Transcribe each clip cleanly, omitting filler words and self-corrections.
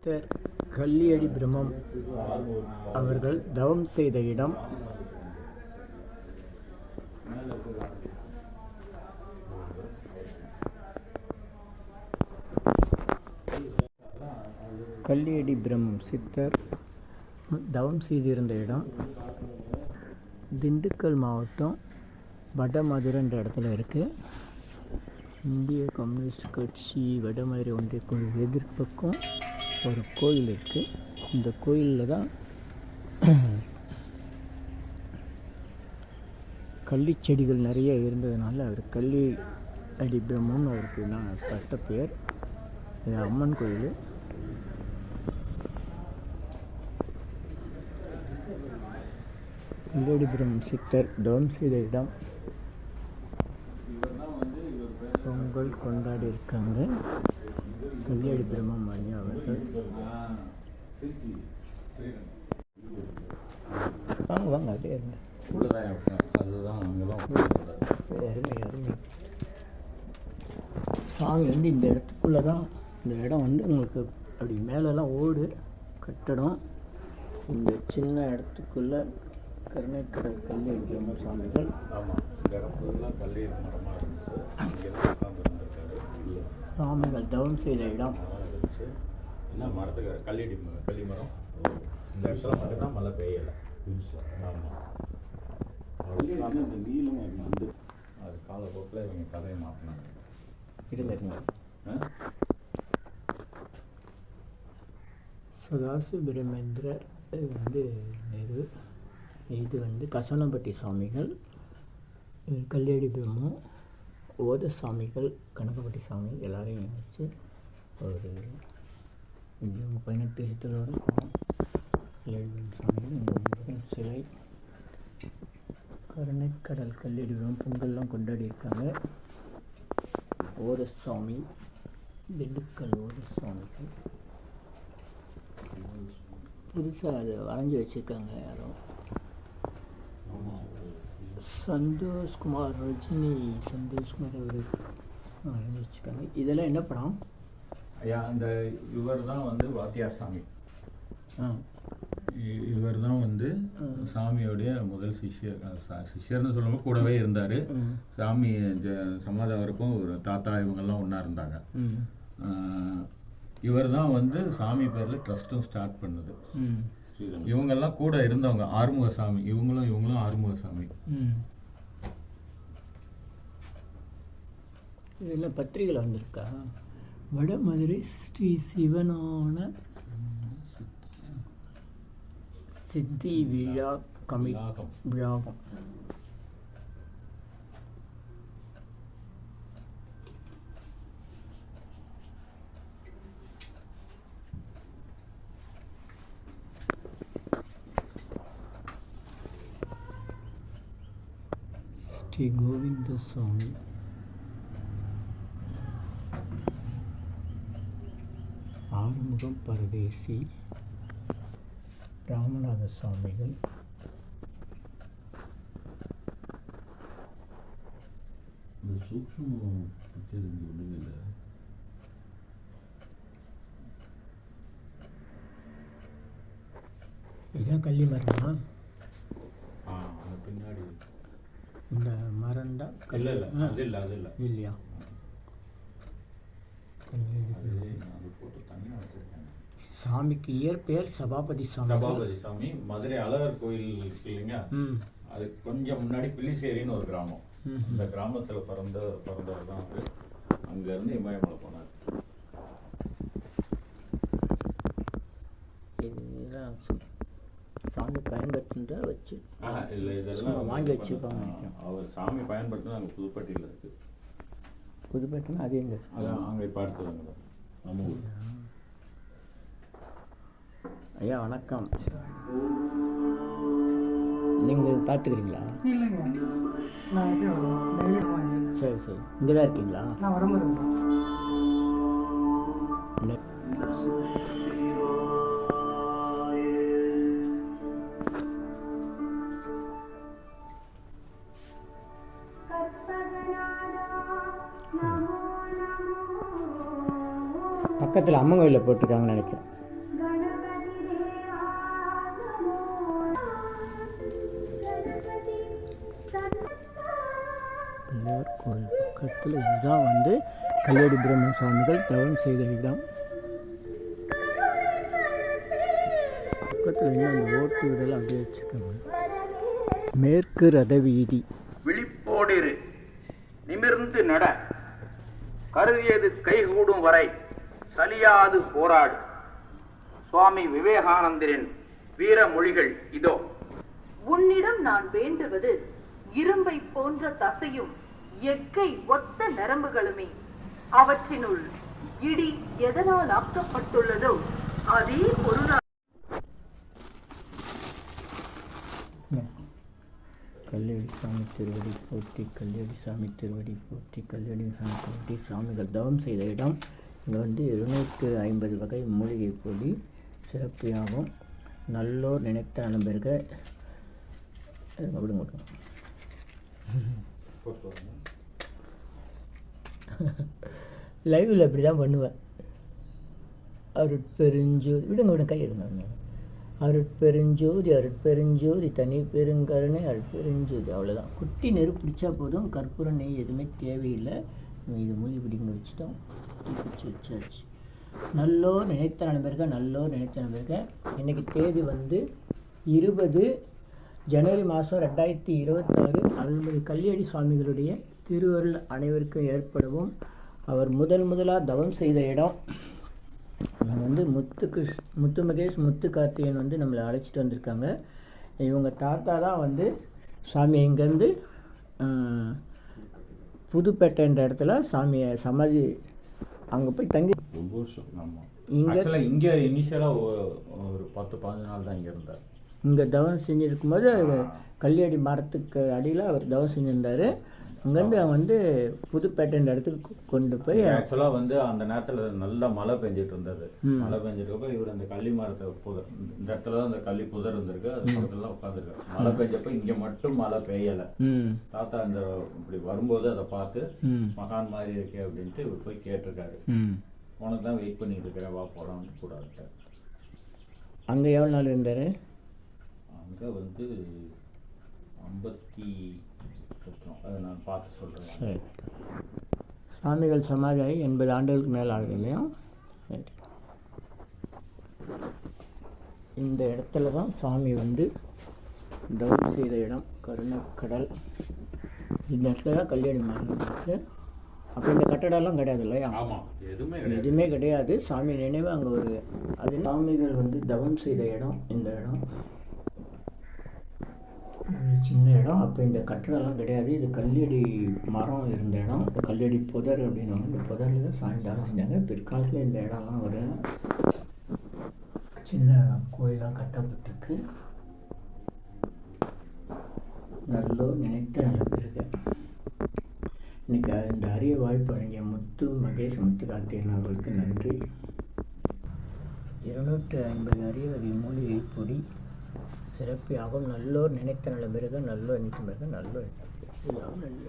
சித்தர் கல்லியடி பிரம்மம் அவர்கள் தவம் செய்த இடம். கல்லியடி பிரம்மம் சித்தர் தவம் செய்திருந்த இடம் திண்டுக்கல் மாவட்டம் வடமதுரைன்ற இடத்துல இருக்குது. இந்திய கம்யூனிஸ்ட் கட்சி வடமதுரை ஒன்றிய குழு எதிர்ப்பக்கம் ஒரு கோயில் இருக்குது. இந்த கோயிலில் தான் கள்ளி செடிகள் நிறைய இருந்ததுனால அவர் கள்ளி அடி பிரம்மன் அவருக்கு நான் பட்ட பெயர். இது அம்மன் கோயில். கல்லியடி பிரம்மன் சித்தர் தவம் செய்த இடம். பொங்கல் கொண்டாடி இருக்காங்க. கல்லியடி பிரம்மம் ஐயா அவர்கள். வாங்க வாங்க அப்படியே இருங்க. அருமை. சாமி வந்து இந்த இடத்துக்குள்ளே தான். இந்த இடம் வந்து உங்களுக்கு அப்படி மேலெல்லாம் ஓடு கட்டடம். இந்த சின்ன இடத்துக்குள்ளே கருணைக்கடல் கல்லியடி பிரம்ம சாமிகள். ஆமாம், இந்த இடம் ஃபுல்லாக கல்லியடி மரமாக இருந்துச்சு. சாமிகள் தவம் செய்த இடம். என்ன மரத்துக்கு கள்ளி மரம். இந்த இடத்துல மட்டும்தான் மழை பெய்யலை. ஆமாம், அந்த நீளம் வந்து அது காலப்போக்கில் இவங்க கதையை மாற்றினாங்க. இருங்க சதாசிவபிரமேந்திரர் வந்து நேரு. இது வந்து கசனப்பட்டி சாமிகள். கல்லியடி பிரம்மம் ஓத சாமிகள் கனகப்பட்டி சாமி எல்லாரையும் வச்சு ஒரு 18 சித்தரோட கல்லியடி சாமிகள். இந்த சிலை கருணைக்கடல் கல்லியடி பிரம்மம் பொங்கல்லாம் கொண்டாடி இருக்காங்க. ஓத சாமி திண்டுக்கல் ஓத சாமிகள் புதுசாக அதை வரைஞ்சி வச்சுருக்காங்க. யாரும் சந்தோஷ்குமார் ரஜினி சந்தோஷ்குமார் அவர் வரைஞ்சி வச்சுருக்காங்க. இதெல்லாம் என்ன படம்? ஐயா, அந்த இவர் தான் வந்து வாத்தியார் சாமி. இவர் தான் வந்து சாமியோடைய முதல் சிஷ்யர்னு சொல்லும்போது கூடவே இருந்தார். சாமி சமாதாவருக்கும் ஒரு தாத்தா இவங்கெல்லாம் ஒன்றா இருந்தாங்க. இவர் தான் வந்து சாமி பேரில் ட்ரஸ்ட்டும் ஸ்டார்ட் பண்ணுது. இவங்கெல்லாம் கூட இருந்தவங்க ஆறுமுகசாமி. இவங்களும் ஆறுமுகசாமி. இதெல்லாம் பத்திரிகையில் வந்திருக்கா? வடமதுரை ஸ்ரீ சிவனான சித்தி விழா விழாகம். ஸ்ரீ கோவிந்த சுவாமி ஆறுமுகம் பரதேசி ராமநாத சுவாமிகள். இதான் கள்ளி மரமா? பின்னாடி இந்த மரம் தான். இல்லையா? சாமிக்கு இயற்பெயர் சபாபதி சாமி. மதுரை அழகர் கோயில் இல்லைங்க, அது கொஞ்சம் முன்னாடி பில்லிசேரின்னு ஒரு கிராமம். இந்த கிராமத்தில் பிறந்தவர் தான் அவர். அங்கேருந்து இமயமலை போனார். இதெல்லாம் சாமி பயன்படுத்துறத வச்சு இல்லை, இதெல்லாம் வாங்கி வச்சுருப்பாங்க. அவர் சாமி பயன்படுத்தினா அங்கே புதுப்பட்டியில் இருக்குது. புதுப்பட்டினா அது எங்கே? அதான் அங்கே இப்போ அடுத்தவங்க நம்ம ஊர். ஐயா வணக்கம். நீங்கள் பார்த்துக்கிறீங்களா? இல்லைங்க, நான் சரி. இங்கே தான் இருக்கீங்களா? நான் வரும்போது பக்கத்தில் அம்மன் கோயிலில் போட்டிருக்காங்கன்னு நினைக்கிறேன். பிள்ளையார் கோயில் பக்கத்தில் இதுதான் வந்து கல்லேடி பிரம்ம சுவாமிகள் தவம் செய்த இடம். பக்கத்தில் இன்னும் அந்த ஓட்டு வீடெல்லாம் அப்படியே வச்சுருக்காங்க. மேற்கு ரத வீதி. விழிப்போடிரு, நிமிர்ந்து நட, கருதியது கைகூடும் வரை சலியாது போராடு. சுவாமி விவேகானந்தரின் வீர மொழிகள் இதோ. உன்னிடம் நான் வேண்டுவது இரும்பை போன்ற தசையும் எக்கை ஒத்த நரம்புகளுமே. அவற்றினுள் இடி எதனால் ஆக்கப்பட்டுள்ளதோ அதே பொருளால் கல்லேடி சாமி திருவடி போற்றி, கல்லேடி சாமி திருவடி போற்றி, கல்லேடி சாமி போற்றி. சாமிகள் தவம் செய்த இடம். இங்கே வந்து 250 வகை மூலிகை பொடி சிறப்பியாகும். நல்லோர் நினைத்த நண்பர்க விடுங்க லைவில் அப்படி தான் பண்ணுவேன். அருட்பெருஞ்சோதி விடுங்க கை எடுங்க. அருட்பெருஞ்சோதி அருட்பெருஞ்சோதி தனி பெருங்கருணை அருட்பெருஞ்சோதி. அவ்வளோதான். குட்டி நெருப்பு பிடிச்சா போதும். கற்பூரம் நெய் எதுவுமே தேவையில்லை. இது மூலி பிடிங்க வச்சுட்டோம். வச்சாச்சு. நல்லோர் நினைத்த நண்பர்கள், நல்லோர் நினைத்த நண்பர்கள். இன்றைக்கி தேதி வந்து 20 ஜனவரி மாதம் 2026. அருள்மிகு கல்லேடி சுவாமிகளுடைய திருவருள் அனைவருக்கும் ஏற்படவும். அவர் முதலாக தவம் செய்த இடம். அவங்க வந்து முத்து மகேஷ் முத்து கார்த்திகேயன் வந்து நம்மளை அழைச்சிட்டு வந்திருக்காங்க. இவங்க தாத்தா தான் வந்து சாமி இங்கேருந்து புதுப்பேட்டை என்ற இடத்துல சாமியை சமாதி அங்கே போய் தங்கி ரொம்ப வருஷம். இங்கே இனிஷியலாக ஒரு 10-15 நாள் தான் இங்கே இருந்தார். இங்கே தவம் செஞ்சுருக்கும்போது கல்லேடி மரத்துக்கு அடியில் அவர் தவம் செஞ்சுருந்தார். அங்கேருந்து வந்து புதுப்பேட்டைன்ற இடத்துக்கு கொண்டு போய் ஆக்சுவலாக வந்து அந்த நேரத்தில் நல்லா மழை பெஞ்சிட்டு இருந்தது. மழை பெஞ்சிருக்கப்போ இவர் அந்த கள்ளி மரத்தை இந்த இடத்துல தான் அந்த கள்ளி புதர் இருந்திருக்கு. அது பக்கத்துலலாம் உட்காந்துருக்காரு. மழை பெஞ்சப்போ இங்கே மட்டும் மழை பெய்யலை. தாத்தா இந்த இப்படி வரும்போது அதை பார்த்து மகான் மாதிரி இருக்கே அப்படின்ட்டு இவர் போய் கேட்டிருக்காரு. உனக்கு தான் வெயிட் பண்ணிட்டு இருக்கிறேன், வா போகலான்னு கூட இருக்காரு. அங்கே எவ்வளோ நாள் இருந்தார்? அங்கே வந்து 50 அதை நான் பார்த்து சொல்கிறேன். சரி. சாமிகள் சமாதி 80 ஆண்டுகளுக்கு மேலே ஆகுது இல்லையா? சரி. இந்த இடத்துல தான் சாமி வந்து தவம் செய்த இடம். கருணக்கடல். இந்த இடத்துல தான் கல்யாணி மரம் இருக்குது. அப்போ இந்த கட்டடம்லாம் கிடையாது இல்லையா? ஆமாம், எதுவுமே கிடையாது. சாமி நினைவு அங்கே ஒரு அது சாமிகள் வந்து தவம் செய்த இடம். இந்த இடம் சின்ன இடம். அப்போ இந்த கட்டடம்லாம் கிடையாது. இது கல்லேடி மரம் இருந்த இடம். இந்த கல்லேடி புதர் அப்படின்வாங்க. இந்த புதரில் தான் சாமி தவம் செஞ்சாங்க. பிற்காலத்தில் இந்த இடம்லாம் ஒரு சின்ன கோயிலாக கட்டப்பட்டிருக்கு. நல்லோர் நினைத்த நல்லது. இன்னைக்கு இந்த அரிய வாய்ப்பு வழங்கிய முத்து மகேஷ் முத்து கார்த்திகேயன் அவர்களுக்கு நன்றி. 250 அரிய வகை மூலிகை பொடி சிறப்பியாகும். நல்லோர் நினைத்த நல்ல பிறகு நல்லோர் நினைத்த பிறகு நல்லோர் எல்லாம் நல்ல.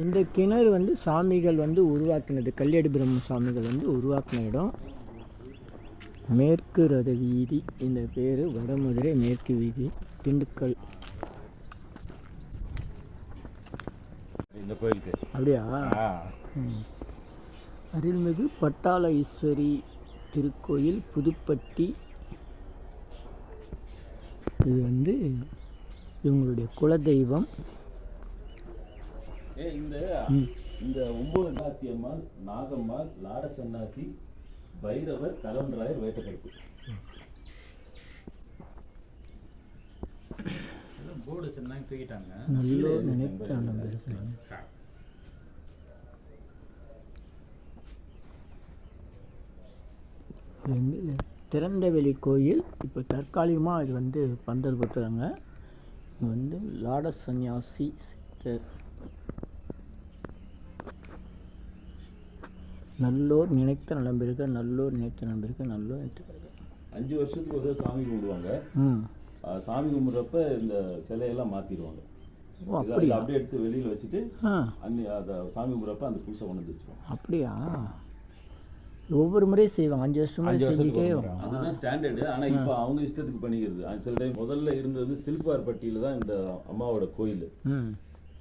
இந்த கிணறு வந்து சாமிகள் வந்து உருவாக்கினது. கல்லேடி பிரம்ம சாமிகள் வந்து உருவாக்கின இடம். மேற்கு ரத வீதி. இந்த பேர் வடமதுரை மேற்கு வீதி, திண்டுக்கல். இந்த கோயிலுக்கு அப்படியா? அருள்மிகு பட்டாள ஈஸ்வரி திருக்கோயில், புதுப்பட்டி. இது வந்து இவங்களுடைய குலதெய்வம். இந்த 9 நாத்தியம்மாள், நாகம்மாள், லாட சன்னாசி, பைரவர், கலவன்ராயர், வேட்டக்கருப்பு போர்டு வச்சிருந்தாங்க, தூக்கிட்டாங்க. நல்ல நினைத்தாங்க. இது வந்து திறந்தவெளி கோயில். இப்போ தற்காலிகமாக இது வந்து பந்தல் போட்டுறாங்க. இங்கே வந்து லாட சன்னியாசி சித்தர். நல்லோர் நினைத்த நலம்பிருக்க, நல்லோர் நினைத்த நலம்பிருக்க, நல்லோர் நினைத்த 5 வருஷத்துக்கு ஒரு சாமி கும்பிடுவாங்க. சாமி கும்பிட்றப்ப இந்த சிலையெல்லாம் மாற்றிடுவாங்க. ஓ அப்படியா? அப்படியே எடுத்து வெளியில் வச்சுட்டு ஆ அதை சாமி கும்பிட்றப்ப அந்த புதுசை கொண்டு வந்து வச்சுருவோம். அப்படியா? ஒவ்வொரு முறையும் செய்வாங்க, 5 வருஷம் முறை 5 செஞ்சுட்டே வருஷத்துக்கு அதுதான் ஸ்டாண்டர்டு. ஆனால் இப்போ அவங்க இஷ்டத்துக்கு பண்ணிக்கிறது. அது சில டைம் முதல்ல இருந்தது சில்பார்பட்டியில் தான் இந்த அம்மாவோட கோயில். ம்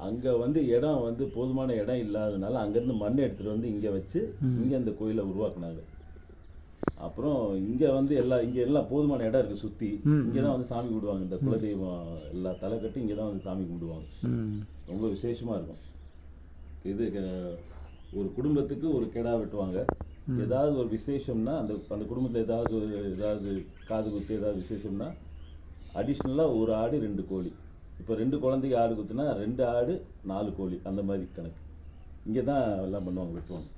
அங்கே வந்து இடம் வந்து போதுமான இடம் இல்லாதனால அங்கேருந்து மண் எடுத்துகிட்டு வந்து இங்கே வச்சு இங்கே அந்த கோயிலை உருவாக்குனாங்க. அப்புறம் இங்கே வந்து இங்கே எல்லாம் போதுமான இடம் இருக்குது சுற்றி. இங்கே தான் வந்து சாமி கும்பிடுவாங்க. இந்த குலதெய்வம் எல்லா தலை கட்டி இங்கே தான் வந்து சாமி கும்பிடுவாங்க. ரொம்ப விசேஷமாக இருக்கும் இது. ஒரு குடும்பத்துக்கு ஒரு கெடா வெட்டுவாங்க. ஏதாவது ஒரு விசேஷம்னா அந்த குடும்பத்தில் ஏதாவது காது குத்து ஏதாவது விசேஷம்னா அடிஷ்னலாக ஒரு ஆடு 2 கோழி. இப்போ 2 குழந்தைக்கு ஆடு குத்துனா 2 ஆடு 4 கோழி அந்த மாதிரி கணக்கு. இங்கே தான் எல்லாம் பண்ணுவாங்க, வெட்டுவாங்க.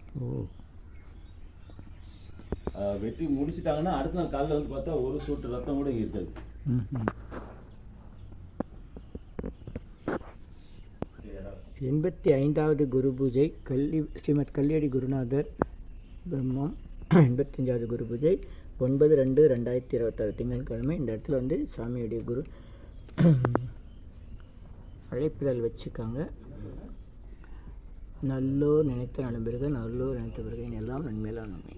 வெட்டி முடிச்சிட்டாங்கன்னா அடுத்த நாள் காலையில் வந்து பார்த்தா ஒரு சொட்டு ரத்தம் கூட இங்கே இருக்காது. 85வது குரு பூஜை ஸ்ரீமத் கல்லியடி குருநாதர் பிரம்மம் 85வது குரு பூஜை 9/2/2026 திங்கட்கிழமை. இந்த இடத்துல வந்து சாமியுடைய குரு அழைப்புதல் வச்சுக்காங்க. நல்லோர் நினைத்த நலம்பெருக, நல்லோர் நினைத்த பிறகு எல்லாம் நன்மையெல்லாம் நன்மை.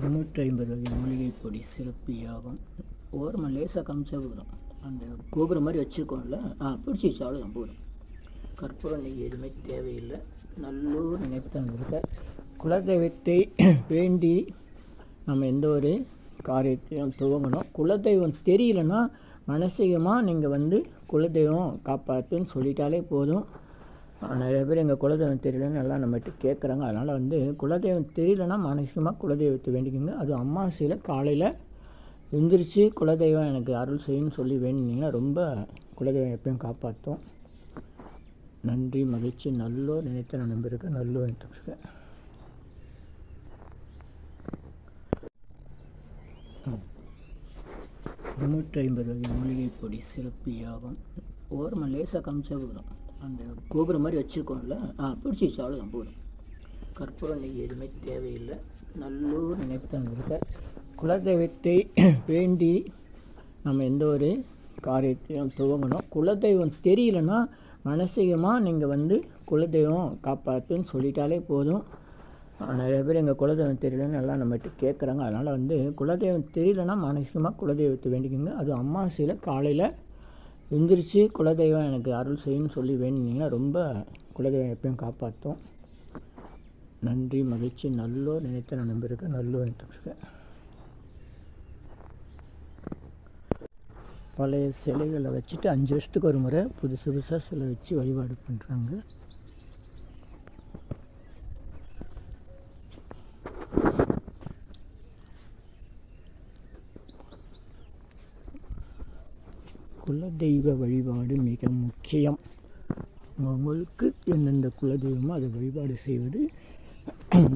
முந்நூற்றி 50 வகை மூலிகை பொடி சிறப்பு யாகம். ஓரமாக லேசாக காமிச்சா போதும். அந்த கோபுரம் மாதிரி வச்சுருக்கோம்ல, பிடிச்சி அவ்வளோதான் போதும். கற்பூரம் நெய் எதுவுமே தேவையில்லை. நல்லூர் நினைத்தான் இருக்க குலதெய்வத்தை வேண்டி நம்ம எந்த ஒரு காரியத்தையும் துவங்கணும். குலதெய்வம் தெரியலன்னா மனசிகமாக நீங்கள் வந்து குலதெய்வம் காப்பாற்றுன்னு சொல்லிட்டாலே போதும். நிறைய பேர் எங்கள் குலதெய்வம் தெரியலன்னு எல்லாம் நம்மகிட்ட கேட்குறாங்க. அதனால் வந்து குலதெய்வம் தெரியலன்னா மனசிகமாக குலதெய்வத்தை வேண்டிக்கோங்க. அது அமாவாசையில் காலையில் எந்திரிச்சு குலதெய்வம் எனக்கு அருள் செய்யணும்னு சொல்லி வேண்டினீங்கன்னா ரொம்ப குலதெய்வம் எப்பயும் காப்பாற்றும். நன்றி, மகிழ்ச்சி. நல்லோர் நினைத்த நண்பருக்கு நல்லோர் நினைத்த 350 வகை மூலிகை பொடி சிறப்பு யாகம். ஓரமாக லேசாக காமிச்சா போதும். அந்த கோபுரம் மாதிரி வச்சுருக்கோம்ல, பிடிச்சி அவ்வளோதான் போதும். கற்பூரம் நெய் எதுவுமே தேவையில்லை. நல்லூர் நினைத்தான் இருக்க குலதெய்வத்தை வேண்டி நம்ம எந்த ஒரு காரியத்தையும் துவங்கணும். குலதெய்வம் தெரியலன்னா மனசிகமாக நீங்கள் வந்து குலதெய்வம் காப்பாற்றுன்னு சொல்லிட்டாலே போதும். நிறைய பேர் எங்கள் குலதெய்வம் தெரியலன்னு எல்லாம் நம்மகிட்ட கேட்குறாங்க. அதனால் வந்து குலதெய்வம் தெரியலன்னா மனசிகமாக குலதெய்வத்தை வேண்டிக்கோங்க. அது அமாவாசையில் காலையில் எந்திரிச்சு குலதெய்வம் எனக்கு அருள் செய்யணும்னு சொல்லி வேண்டினீங்கன்னா ரொம்ப குலதெய்வம் எப்பயும் காப்பாற்றும். நன்றி, மகிழ்ச்சி. நல்லோர் நினைத்த நண்பருக்கு நல்லோர் நினைத்த பழைய சிலைகளை வச்சுட்டு 5 வருஷத்துக்கு ஒரு முறை புதுசாக சிலை வச்சு வழிபாடு பண்ணுறாங்க. குலதெய்வ வழிபாடு மிக முக்கியம். அவங்களுக்கு எந்தெந்த குலதெய்வமோ அதை வழிபாடு செய்வது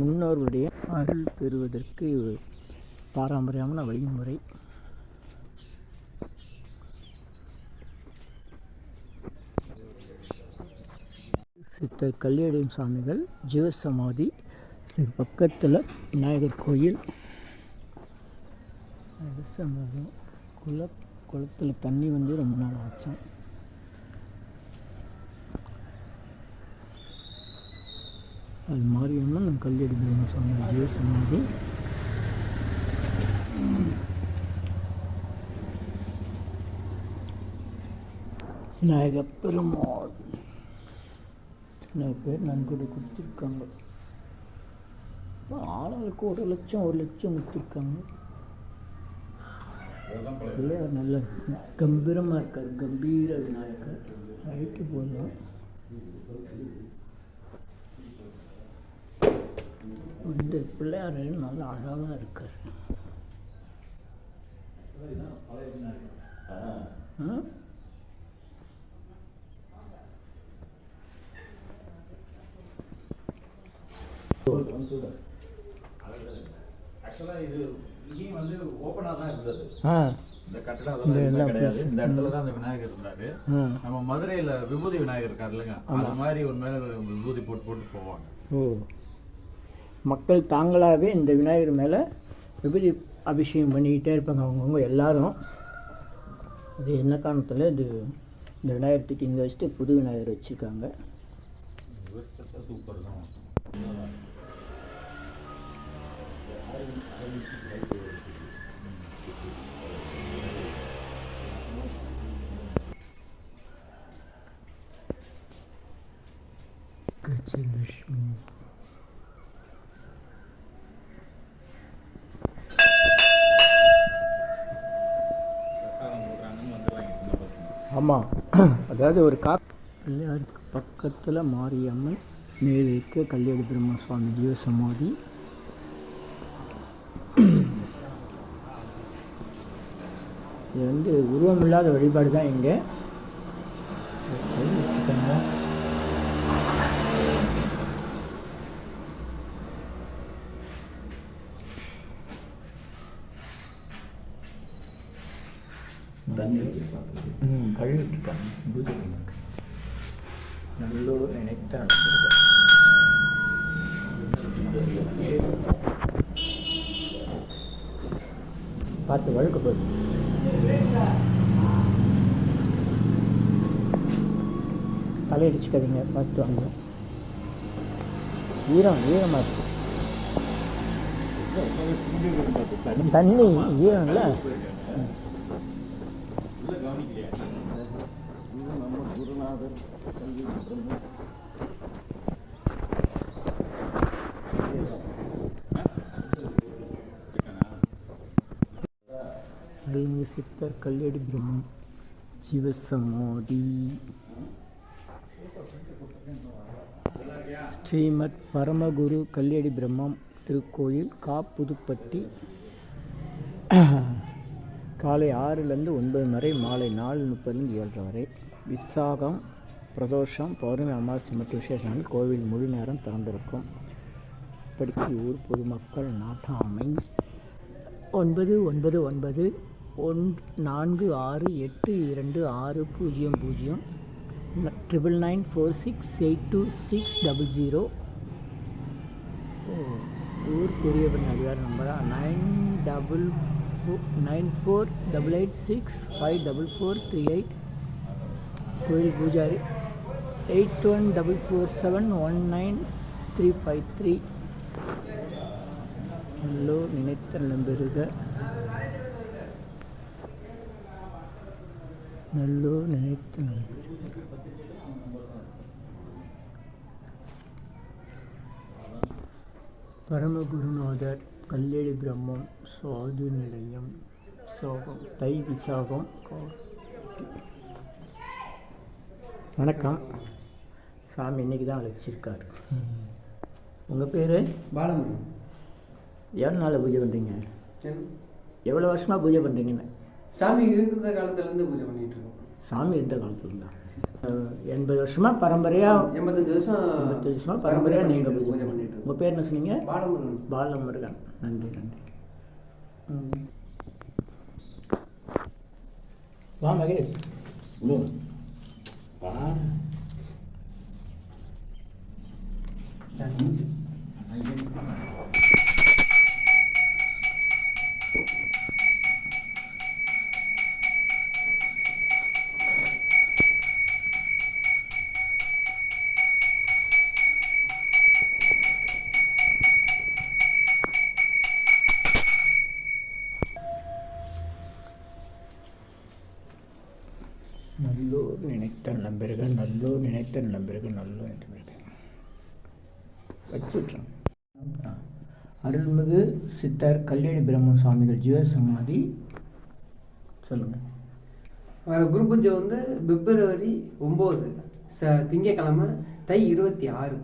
முன்னோர்களுடைய அருள் பெறுவதற்கு பாரம்பரியமான வழிமுறை. சித்தர் கல்லியடியும் சாமிகள் ஜீவசமாதி பக்கத்தில் விநாயகர் கோயில். குளத்தில் தண்ணி வந்து ரொம்ப நாள் ஆச்சான். அது மாரியம்மன் நம்ம கல்லியடி சாமி ஜீவசமாதி. விநாயகப் பெருமாள் நிறைய பேர் நன்கொடை கொடுத்துருக்காங்க. ஆளுக்கு 1 லட்சம் 1 லட்சம் கொடுத்துருக்காங்க. பிள்ளையார் நல்ல கம்பீரமாக இருக்கார். கம்பீர விநாயகர் ஹைட்டு போடலாம். இந்த பிள்ளையார் நல்லா அழகாக இருக்கார். ஆக்சுவலாக இது இங்கேயும் வந்து ஓப்பனாக தான் இருந்தது. இந்த கட்டடம் இதெல்லாம் கிடையாது. இந்த இடத்துல தான் அந்த விநாயகர் இருந்தாரு. நம்ம மதுரையில் விபூதி விநாயகர் இருக்கார் இல்லைங்க, அந்த மாதிரி ஒரு மேலே விபூதி போட்டு போவாங்க. மக்கள் தாங்களாகவே இந்த விநாயகர் மேலே விபூதி அபிஷேகம் பண்ணிக்கிட்டே இருப்பாங்க அவங்கவுங்க எல்லாரும். அது என்ன காரணத்தில் இது இந்த விநாயகத்துக்கு இங்கே வச்சுட்டு புது விநாயகர் வச்சுருக்காங்க. சூப்பர் தான். கஜலட்சுமி ஆமாம், அதாவது ஒரு பிள்ளையாருக்கு பக்கத்தில் மாரியம்மன், மேலே இருக்க கல்யாணி பிரம்ம சுவாமி ஜீவ சமாதி. இது வந்து உருவமில்லாத வழிபாடு தான் இங்கே. கழுவிட்டுருக்காங்க பூஜை பண்ணுங்க. நல்லூர் நினைத்த பார்த்து வழுக்க போகுது. தலையடிச்சுக்காதீங்க, பார்த்து வாங்க. ஈரமாக இருக்கு தண்ணி, ஈரம்ல. அருள்மிகு சித்தர் கல்யாணி பிரம்மம் ஜீவசமாதி. ஸ்ரீமத் பரமகுரு கல்யாணி பிரம்மம் திருக்கோயில் புதுப்பட்டி. காலை 6லேருந்து 9 வரை, மாலை 4:30லேருந்து 7:30 வரை. விசாகம், பிரதோஷம், பௌர்ணமி, அமாவாசை மற்றும் விசேஷங்கள் கோவில் முழு நேரம் திறந்திருக்கும். இப்படிக்கு ஊர் பொதுமக்கள் நாட்டாமை 999 468260 9946826000. ஊர் பெரியவன் அதிகார நம்பரா 9488654438. கோயில் பூஜாரி 8144719353. எல்லோர் நினைத்த நம்பெருக. நல்லூர் நினைத்த நம்பெருக. பரமகுருநாதர் கல்யாணி பிரம்மம் சுவாதி நிலையம் விசாகம், தை விசாகம். வணக்கம் சாமி, இன்னைக்கு தான் அழைச்சிருக்காரு. உங்கள் பேர்? பாலமுருகன். எவ்வளோ நாள் பூஜை பண்ணுறீங்க? எவ்வளோ வருஷமாக பூஜை பண்ணுறீங்கன்னு? சாமி இருந்த காலத்துலேருந்து பூஜை பண்ணிகிட்டு இருக்கோம். சாமி இருந்த காலத்துல தான் 80 வருஷமாக பரம்பரையாக 85 வருஷமாக பரம்பரையாக நீங்கள் பூஜை பண்ணிட்டு பண்ணிட்டு. உங்கள் பேர் என்ன சொன்னீங்க? பாலமுருகன். பாலமுருகன். நன்றி நன்றி. வா மகேஷ். நல்லூர் நினைத்த நம்பர்கள், நல்லூர் நினைத்த நம்பர்கள், நல்லூர் நினைத்த நம்பர்கள் வச்சுட்றேன். அருள்மிகு சித்தர் கல்யாணி பிரம்ம சுவாமிகள் ஜீவசமாதி. சொல்லுங்கள். வர குரு பூஜை வந்து பிப்ரவரி 9 திங்கக்கிழமை தை 26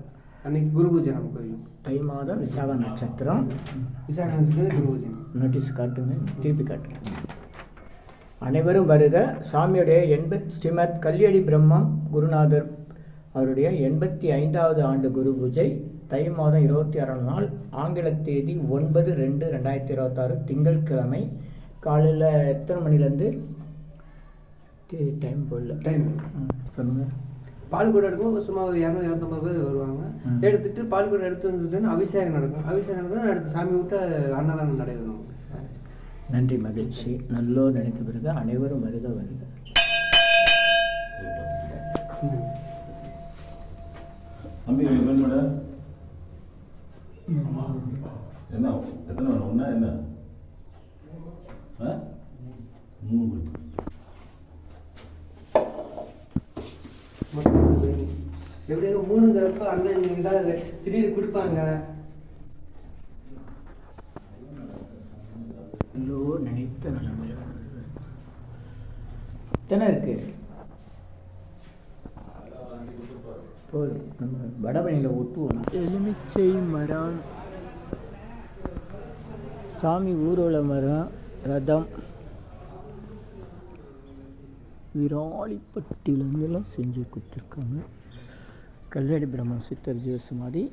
அன்னைக்கு குரு பூஜை. நம்ம கோயிலும் தை மாதம் விசாக நட்சத்திரம். விசாக நட்சத்திரம் குரு பூஜை. நோட்டீஸ் காட்டுங்க, திருப்பி காட்டுங்க. அனைவரும் வருக. சாமியுடைய ஸ்ரீமத் கல்யாணி பிரம்மம் குருநாதர் அவருடைய 85வது ஆண்டு குரு பூஜை தை மாதம் 26ஆம் நாள், ஆங்கில தேதி 9/2/2026 திங்கட்கிழமை. காலையில் எத்தனை மணிலேருந்து? டைம் போடல. டைம் சொல்லுங்கள். பால் கூட எடுக்கும். சும்மா ஒரு 200-250 பேர் வருவாங்க. எடுத்துட்டு பால் கூட எடுத்து வந்துட்டு அபிஷேகம் நடக்கும். அபிஷேகம் நடந்தால் அடுத்து சாமி விட்டு அன்னதானம் நடைபெறும். நன்றி, மகிழ்ச்சி. நல்லோர் நினைத்த பிறகு அனைவரும் வருக வருக. தம்பி வேணுமாடா? என்ன எத்தனை வேணும்? ஒன்றா என்ன? ஆ 3 குடி. எப்படிங்க 3ங்கிறப்ப அண்ணன் ஏதாவது திடீர்னு கொடுப்பாங்க. நல்லோர் நினைத்த நலம் எத்தனை இருக்கு? போதும், நம்ம வடபணியில் ஒட்டுவோம். எலுமிச்சை மரம், சாமி ஊர்வல மரம், ரதம், விராலிப்பட்டியிலேருந்துலாம் செஞ்சு கொடுத்துருக்காங்க. கல்லடி பிரம்ம சித்தர் ஜீவசமாதி.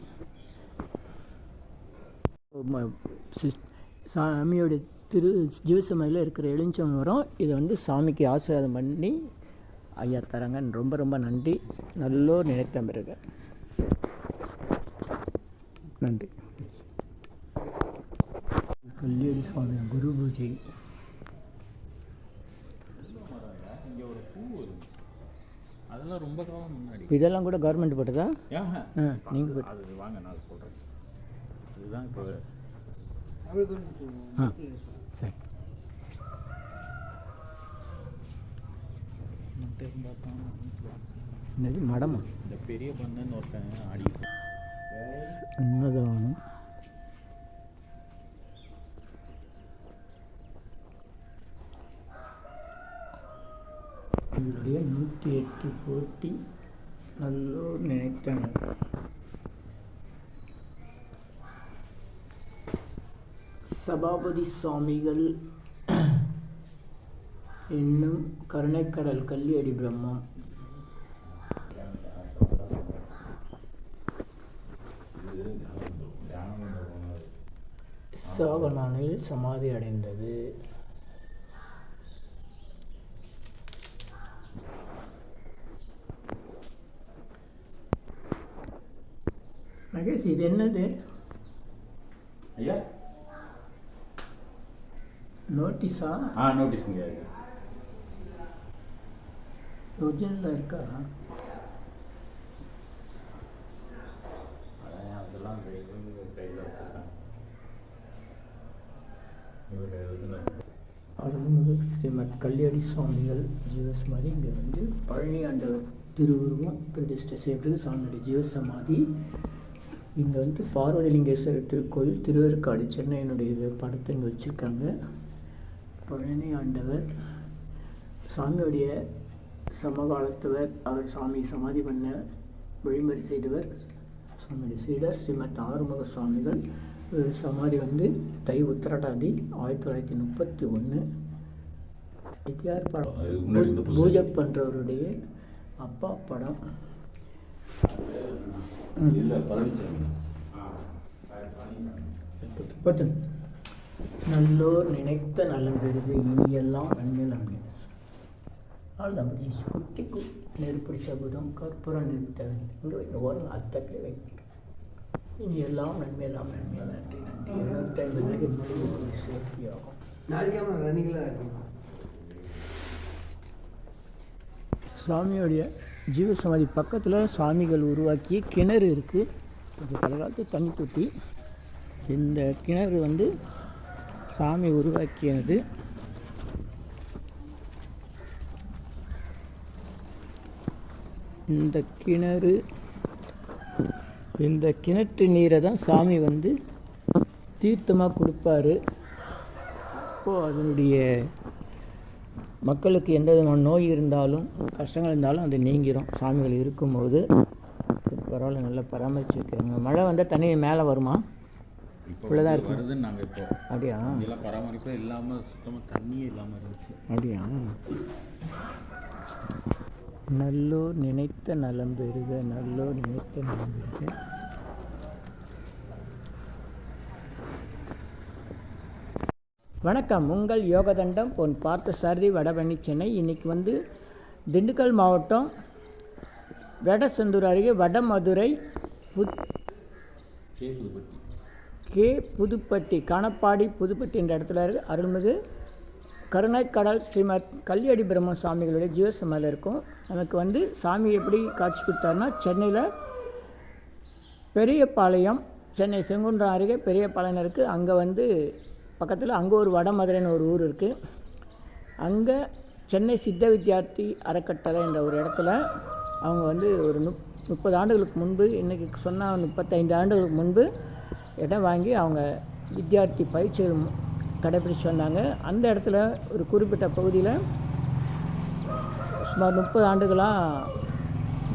சாமியோட ஜீவசமாதியில் இருக்கிற எலுமிச்சை மரம். இதை வந்து சாமிக்கு ஆசீர்வாதம் பண்ணி ஐயா தராங்க. ரொம்ப ரொம்ப நன்றி. நல்லோர் நினைத்த பிறகு நன்றி. கல்யாணி சுவாமி குரு பூஜை. இங்கே ஒரு பூ வரும், அதெல்லாம் ரொம்ப காலம் முன்னாடி. இதெல்லாம் கூட கவர்மெண்ட் போட்டதா? நீங்கள் அது வாங்க, நான் சொல்கிறேன். இதுதான் இப்போ சரி. என்னது மடமா? இந்த பெரிய பண்ணன்னு ஒருத்தன் ஆடி அன்னதானம். இவருடைய 108 போட்டி. நல்லோர் நினைத்தனர். சபாபதி சுவாமிகள் என்னும் கருணைக்கடல் கல்லியடி பிரம்மம். சாவணானில் சமாதி அடைந்தது. மகேஷ், இது என்னது? ஐயா நோட்டீஸா? நோட்டீஸுங்க. ஒரிஜினலாக இருக்கா? அதெல்லாம் கையில் வச்சுருக்காங்க. அருள்மிகு ஸ்ரீமத் கல்யாணி சுவாமிகள் ஜீவசமாதி. இங்கே வந்து பழனி ஆண்டவர் திருவுருவம் பிரதிஷ்டை செய்யப்பட்டது. சாமியுடைய ஜீவசமாதி. இங்கே வந்து பார்வதிலிங்கேஸ்வரர் திருக்கோயில், திருவேற்காடு, சென்னையினுடைய படத்தை இங்கே வச்சுருக்காங்க. பழனி ஆண்டவர் சாமியுடைய சமகாலத்தவர். அவர் சாமி சமாதி பண்ண வழிமுறை செய்தவர். சாமியுடைய சீடர் ஸ்ரீமத் ஆறுமுக சுவாமிகள். சமாதி வந்து தை உத்திரட்டாதி 1931. எத்தியார் படம் பூஜை பண்ணுறவருடைய அப்பா படம். நல்லோர் நினைத்த நலம் பெறுது, இனியெல்லாம் நன்மையில் நன்மை. அவ்வளோதான். குட்டி நெருப்படி சபுதம் கற்பூரம் நிறுத்த இங்கே வைக்க ஓரம் அத்தட்டில் வைக்க. இனி எல்லாம் நன்மையெல்லாம் நன்மை. நன்றி நன்றி. 250 மணி சேஃப்டி ஆகும். நாளைக்கு ரன்னிங்கெலாம் இருக்கும். சுவாமியோடைய ஜீவசமாதி பக்கத்தில் சுவாமிகள் உருவாக்கிய கிணறு இருக்குது. அது பலகாலத்து தண்ணி தொட்டி. இந்த கிணறு வந்து சாமி உருவாக்கியது. இந்த கிணற்று நீரை தான் சாமி வந்து தீர்த்தமாக கொடுப்பாரு. அப்போது அதனுடைய மக்களுக்கு எந்த விதமான நோய் இருந்தாலும் கஷ்டங்கள் இருந்தாலும் அது நீங்கிரும். சாமிகள் இருக்கும்போது பரவாயில்ல, நல்லா பராமரித்து வைக்கிறாங்க. மழை வந்தால் தண்ணி மேலே வருமா? இவ்வளோதான் இருக்கு வருதுன்னு நாங்கள் இப்போ அப்படியா? இதெல்லாம் பராமரிப்பே இல்லாமல் சுத்தமாக தண்ணியே இல்லாமல் இருந்துச்சு. அப்படியா? நல்லோர் நினைத்த நலம் பெறுக. நல்லோர் நினைத்த நலம் பெறுக. வணக்கம். உங்கள் யோகதண்டம் பொன் பார்த்தசாரதி, வடபழனி, சென்னை. இன்றைக்கி வந்து திண்டுக்கல் மாவட்டம் வேடசந்தூர் அருகே வடமதுரை கே புதுப்பட்டி, கணப்பாடி புதுப்பட்டி என்ற இடத்துல அருள்மிகு கருணைக்கடல் ஸ்ரீமத் கல்லியடி பிரம்ம சுவாமிகளுடைய ஜீவசமாதியில் இருக்கும். நமக்கு வந்து சாமி எப்படி காட்சி கொடுத்தாருன்னா, சென்னையில் பெரியபாளையம், சென்னை செங்குன்றம் அருகே பெரியபாளையம் இருக்குது. அங்கே வந்து பக்கத்தில் அங்கே ஒரு வடமதுரைன்னு ஒரு ஊர் இருக்குது. அங்கே சென்னை சித்த வித்யார்த்தி அறக்கட்டளை என்ற ஒரு இடத்துல அவங்க வந்து ஒரு 30 ஆண்டுகளுக்கு முன்பு, இன்றைக்கி சொன்னால் 35 ஆண்டுகளுக்கு முன்பு இடம் வாங்கி அவங்க வித்யார்த்தி பயிற்சிகள் கடைப்பிடிச்சு வந்தாங்க. அந்த இடத்துல ஒரு குறிப்பிட்ட பகுதியில் சுமார் 30 ஆண்டுகளாக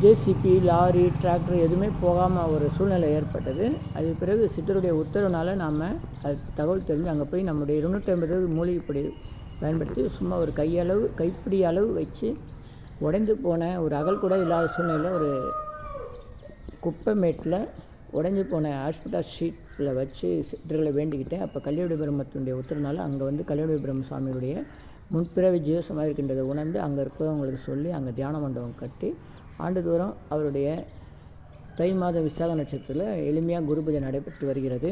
ஜேசிபி, லாரி, டிராக்டர் எதுவுமே போகாமல் ஒரு சூழ்நிலை ஏற்பட்டது. அதுக்கு பிறகு சித்தருடைய உத்தரவுனால் நாம் அது தகவல் தெரிஞ்சு அங்கே போய் நம்முடைய 250 மூலிகைப்பொடி பயன்படுத்தி சும்மா ஒரு கைப்பிடி அளவு வச்சு உடைந்து போன ஒரு அகல் கூட இல்லாத சூழ்நிலையில் ஒரு குப்பை மேட்டில் உடைஞ்சு போன ஹாஸ்பிட்டல் ஷீட்டில் வச்சு சித்தர்களை வேண்டிக்கிட்டேன். அப்போ கல்லியடி பிரம்மத்தினுடைய உத்தரனால அங்கே வந்து கல்லியடி பிரம்ம சுவாமியுடைய முன்பிறவி ஜீவசமாக இருக்கின்றதை உணர்ந்து அங்கே இருக்கிறவங்களுக்கு சொல்லி அங்கே தியான மண்டபம் கட்டி ஆண்டுதோறும் அவருடைய தை மாதம் விசாக நட்சத்திரத்தில் எளிமையாக குரு பூஜை நடைபெற்று வருகிறது.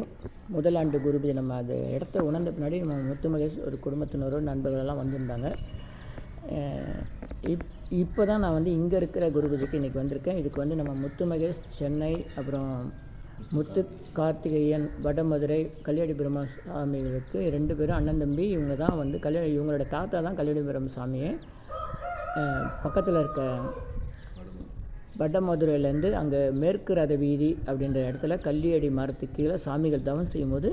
முதல் ஆண்டு குரு பூஜை நம்ம அது இடத்த உணர்ந்த பின்னாடி நம்ம முத்துமகேஷ் ஒரு குடும்பத்தினரோட நண்பர்களெல்லாம் வந்திருந்தாங்க. இப்போ தான் நான் வந்து இங்கே இருக்கிற குரு பூஜைக்கு இன்றைக்கி வந்திருக்கேன். இதுக்கு வந்து நம்ம முத்துமகேஷ் சென்னை, அப்புறம் முத்து கார்த்திகேயன் வடமதுரை கல்லியடி பிரம்ம சாமிகளுக்கு 2 பேரும் அண்ணன் தம்பி. இவங்க தான் வந்து இவங்களோட தாத்தா தான் கல்லியடி பிரம்ம சாமியை பக்கத்தில் இருக்க வடமதுரையிலேருந்து அங்கே மேற்கு ரத வீதி அப்படின்ற இடத்துல கல்லியடி மரத்துக்கு கீழே சாமிகள் தவம் செய்யும்போது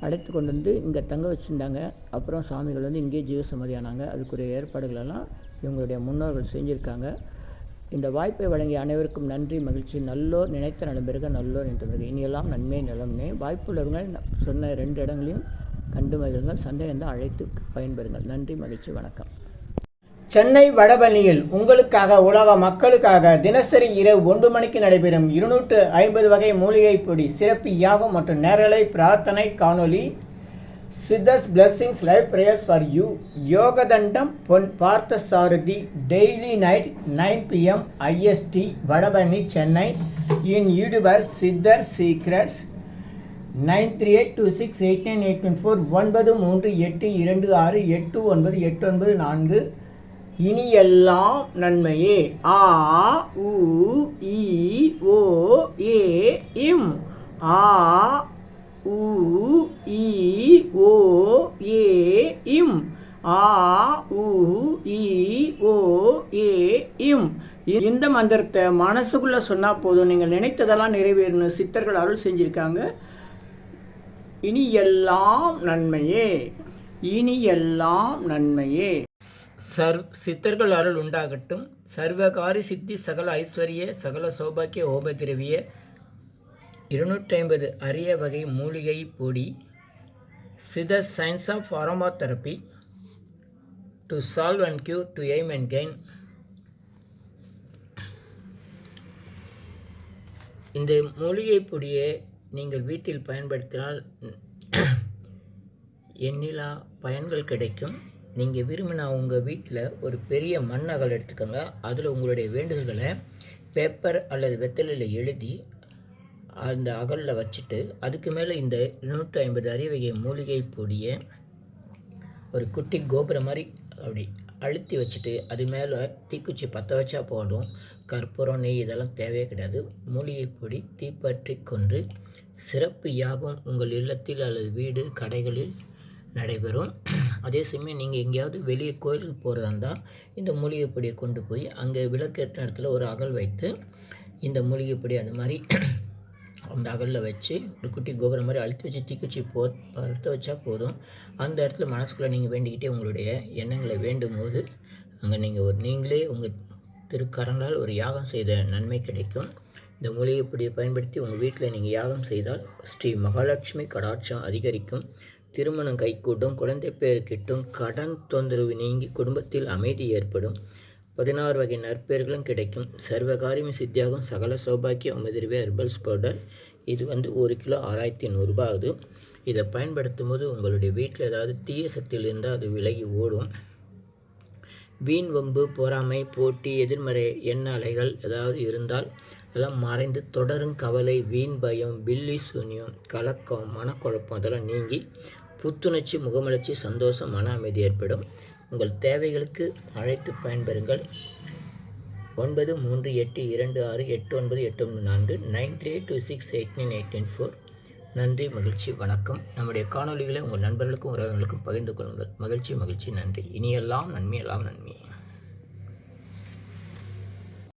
அழைத்து கொண்டு வந்து இங்கே தங்க வச்சுருந்தாங்க. அப்புறம் சாமிகள் வந்து இங்கேயே ஜீவசமாதியானாங்க. அதுக்குரிய ஏற்பாடுகளெல்லாம் இவங்களுடைய முன்னோர்கள் செஞ்சுருக்காங்க. இந்த வாய்ப்பை வழங்கிய அனைவருக்கும் நன்றி, மகிழ்ச்சி. நல்லோர் நினைத்த நலம் பெருக, நல்லோர் நினைத்த இனியெல்லாம் நன்மை நலம்னே. வாய்ப்புள்ளவர்கள் சொன்ன 2 இடங்களையும் கண்டு மகிழுங்கள். சந்தேகம் தான் அழைத்து பயன்பெறுங்கள். நன்றி, மகிழ்ச்சி, வணக்கம். சென்னை வடபழனியில் உங்களுக்காக, உலக மக்களுக்காக தினசரி இரவு 1 மணிக்கு நடைபெறும் 250 வகை மூலிகை பொடி சிறப்பு யாகம் மற்றும் நேரலை பிரார்த்தனை காணொலி Siddhars blessings live prayers for you. யோகதண்டம் Pon Partha Sarathi daily night 9 PM IST Vadapalani Chennai. In YouTuber Siddhar secrets 9382689814 938226898994. இனி எல்லாம் நன்மையே. ஆ உ இ ஓ ஏ இம். ஆ உ இ ஓ ஏ இம். ஆ உ இ ஓ ஏ இம். இந்த மந்திரத்தை மனசுக்குள்ளே சொன்னால் போதும், நீங்கள் நினைத்ததெல்லாம் நிறைவேறணும். சித்தர்கள் அருள் செஞ்சுருக்காங்க. இனி எல்லாம் நன்மையே, இனி எல்லாம் நன்மையே. சித்தர்கள் அருள் உண்டாகட்டும். சர்வகாரி சித்தி சகல ஐஸ்வர்ய சகல சௌபாக்கிய ஓபதிரவிய 250 அரிய வகை மூலிகை பொடி. Siddhar science of aroma therapy to solve and cure, to aim and gain. இந்த மூலிகை பொடியை நீங்கள் வீட்டில் பயன்படுத்தினால் எண்ணிலா பயன்கள் கிடைக்கும். நீங்கள் விரும்பினா உங்கள் வீட்டில் ஒரு பெரிய மண்ணகல் எடுத்துக்கோங்க. அதில் உங்களுடைய வேண்டுதல்களை பேப்பர் அல்லது வெத்தலையில் எழுதி அந்த அகலில் வச்சுட்டு அதுக்கு மேலே இந்த 250 அரிய வகை மூலிகை பொடியை ஒரு குட்டி கோபுரம் மாதிரி அப்படி அழுத்தி வச்சுட்டு அது மேலே தீக்குச்சி பற்ற வச்சா போடும். கற்பூரம், நெய் இதெல்லாம் தேவையே கிடையாது. மூலிகை பொடி தீப்பற்றி கொண்டு சிறப்பு யாகம் உங்கள் இல்லத்தில் அல்லது வீடு கடைகளில் நடைபெறும். அதே சமயம் நீங்கள் எங்கேயாவது வெளியே கோயிலுக்கு போகிறதா இருந்தால் இந்த மூலிகை பொடியை கொண்டு போய் அங்கே விளக்கேற்ற இடத்துல ஒரு அகல் வைத்து இந்த மூலிகை பொடி அந்த மாதிரி அந்த அகலில் வச்சு ஒரு குட்டி கோபுரம் மாதிரி அழுத்தி வச்சு தீக்குச்சி பற்ற வச்சா போதும். அந்த இடத்துல மனசுக்குள்ளே நீங்கள் வேண்டிக்கிட்டே உங்களுடைய எண்ணங்களை வேண்டும் போது அங்கே நீங்களே உங்கள் திருக்கரங்களால் ஒரு யாகம் செய்த நன்மை கிடைக்கும். இந்த மூலிகை பொடியை பயன்படுத்தி உங்கள் வீட்டில் நீங்கள் யாகம் செய்தால் ஸ்ரீ மகாலட்சுமி கடாட்சம் அதிகரிக்கும். திருமணம் கைகூட்டும், குழந்தை பேர் கிட்டும், கடன் தொந்தரவு நீங்கி குடும்பத்தில் அமைதி ஏற்படும், 16 வகை நற்பெயர்களும் கிடைக்கும். சர்வகாரியம் சித்தியாகும், சகல சௌபாக்கியம் அமிர்தவே ஹெர்பல்ஸ் பவுடர். இது 1 கிலோ 6100 ரூபாய் ஆகுது. இதை பயன்படுத்தும் போது உங்களுடைய வீட்டில் ஏதாவது தீய சக்தியில் இருந்தால் அது விலகி ஓடும். வீண் வம்பு, பொறாமை, போட்டி, எதிர்மறை எண்ண அலைகள் ஏதாவது இருந்தால் அதெல்லாம் மறைந்து தொடரும் கவலை, வீண் பயம், பில்லி சூன்யம், கலக்கம், மனக்குழப்பம் அதெல்லாம் நீங்கி புத்துணர்ச்சி, முகமலர்ச்சி, சந்தோஷம், மன அமைதி ஏற்படும். உங்கள் தேவைகளுக்கு அழைத்து பயன்பெறுங்கள். 9382689894 9382689894. நன்றி, மகிழ்ச்சி, வணக்கம். நம்முடைய காணொளிகளை உங்கள் நண்பர்களுக்கும் உறவினர்களுக்கும் பகிர்ந்து கொள்ளுங்கள். மகிழ்ச்சி, நன்றி. இனியெல்லாம் நன்மை, எல்லாம் நன்மை.